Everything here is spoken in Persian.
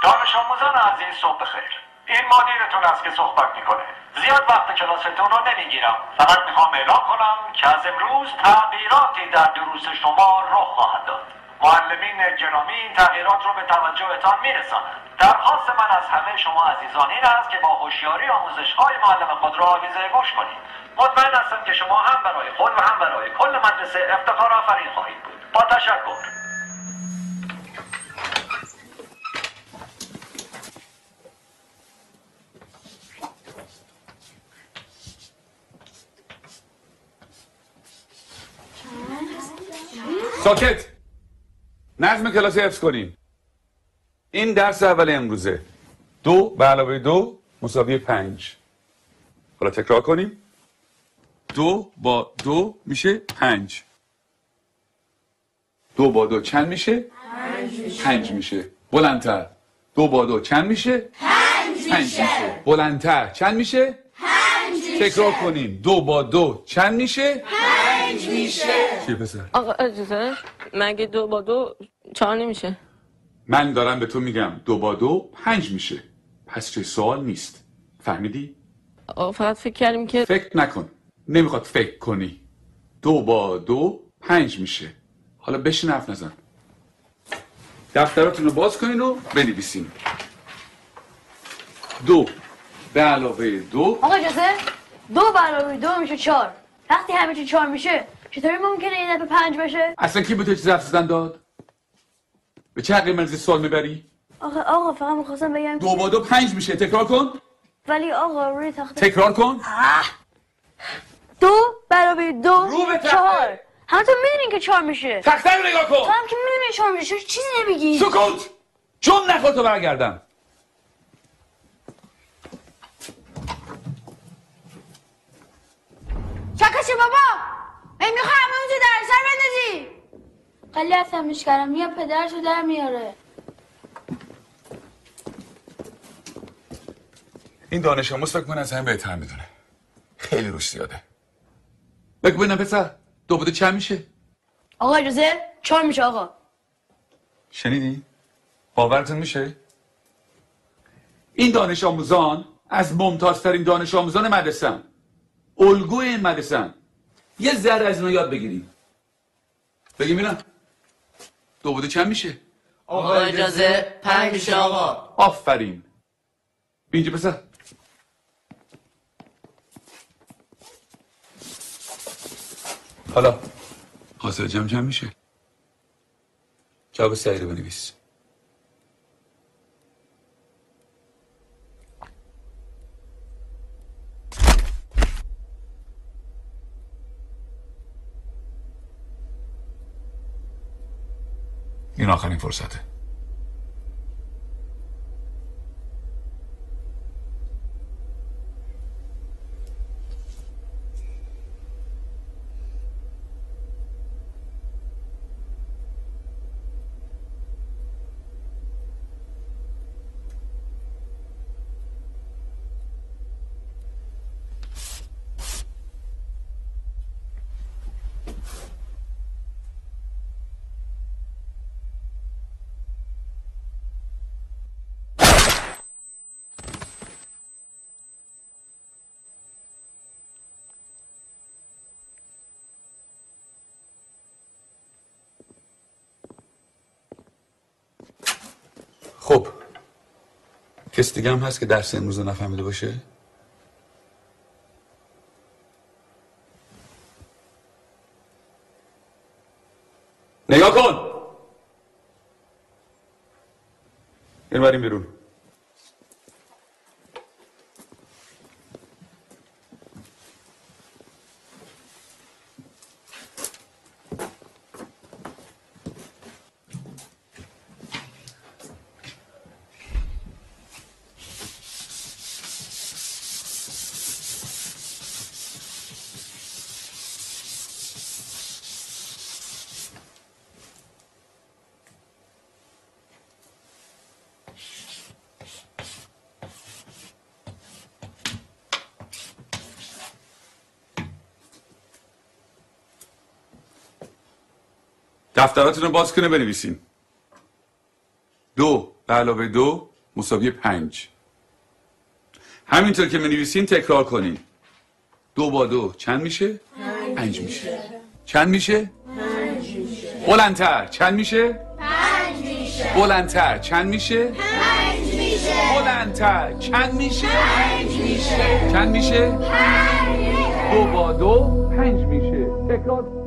دانش آموزان عزیز صبح بخیر. این مدیرتون است که صحبت میکنه. زیاد وقت کلاستون رو نمیگیرم. فقط میخوام اعلام کنم که از امروز تغییراتی در دروس شما رخ خواهد داد. معلمین گرامی این تغییرات رو به توجهتان میرسانند. درخواست من از همه شما عزیزان این است که با هوشیاری آموزش‌های معلم خود را آویزه گوش کنید. مطمئن هستم که شما هم برای خود و هم برای کل مدرسه افتخار آفرین خواهید بود. با تشکر. ساکت. نظم کلاس حفظ کنیم. این درس اول امروزه. 2 به علاوه 2 مساوی 5. حالا تکرار کنیم. 2 با 2 میشه 5. 2 با 2 چند میشه؟ 5 میشه. بلندتر. 2 با 2 چند میشه؟ 5 میشه. بلندتر. چند میشه؟ 5 میشه. تکرار کنیم. 2 با 2 چند میشه؟ 5 میشه. چی پسر؟ آقا اجازه مگه 2 با 2 4 نمیشه؟ من دارم به تو میگم 2 با 2 5 میشه. پس چه سوال نیست. فهمیدی؟ آقا فقط فکر کردیم که فکر نکن. نمیخواد فکر کنی. 2 با 2 5 میشه. حالا بشین حرف نزن. دفتراتون رو باز کنین و بنویسین. 2 به علاوه 2. آقا اجازه 2 به علاوه 2 میشه 4. وقتی همه چی 4 میشه چطوری ممکنه این دفعه 5 بشه؟ اصلا کی به تو چیز حرف زدن داد؟ به چه حقی من سوال میبری؟ آقا فقط میخواستم بگم 2 با 2 5 میشه. تکرار کن. ولی آقا روی تخته تکرار کن. 2 به علاوه 2 رو به تخته. 4. همتون میدونین که 4 میشه. تخته رو نگاه تو کن. هم که میدونین 4 میشه چیزی نمیگی. سکوت. چون نخواد تو برگردم. چکشه بابا میخوام همون تو در سر بندازی. خیلی افهمش کردم یا پدرشو در میاره. این دانش آموز فکر کنه از همه بهتر میدونه. خیلی روش زیاده. بگو ببینم پسر 2 با 2 چند میشه؟ آقا اجازه 4 میشه آقا. شنیدی؟ باورتون میشه؟ این دانش آموزان از ممتازترین دانش آموزان مدرسه‌ان. الگوی این مدرسه‌ان. یه ذره از اینا یاد بگیریم. بگیم ببینم 2 با 2 چند میشه؟ آقا اجازه 5 میشه آقا. آفرین. اینجا پسر. حالا حاصل جمع چند میشه؟ جواب سعی رو بنویس. این آخرین فرصته. خب کس دیگه هم هست که درس امروز رو نفهمیده باشه؟ نگاه کن. این بریم بیرون. دفتراتون رو باز کنه بنویسین. 2 به علاوه 2 مساوی 5. همینطور که بنویسین تکرار کنین. 2 با 2 چند میشه؟ 5 میشه. چند میشه؟ 5 میشه. بلندتر چند میشه؟ 5 میشه. بلندتر چند میشه؟ 5 میشه. بلندتر چند میشه؟ 5 میشه. چند میشه؟ 5 میشه. 2 با 2 5 میشه. تکرار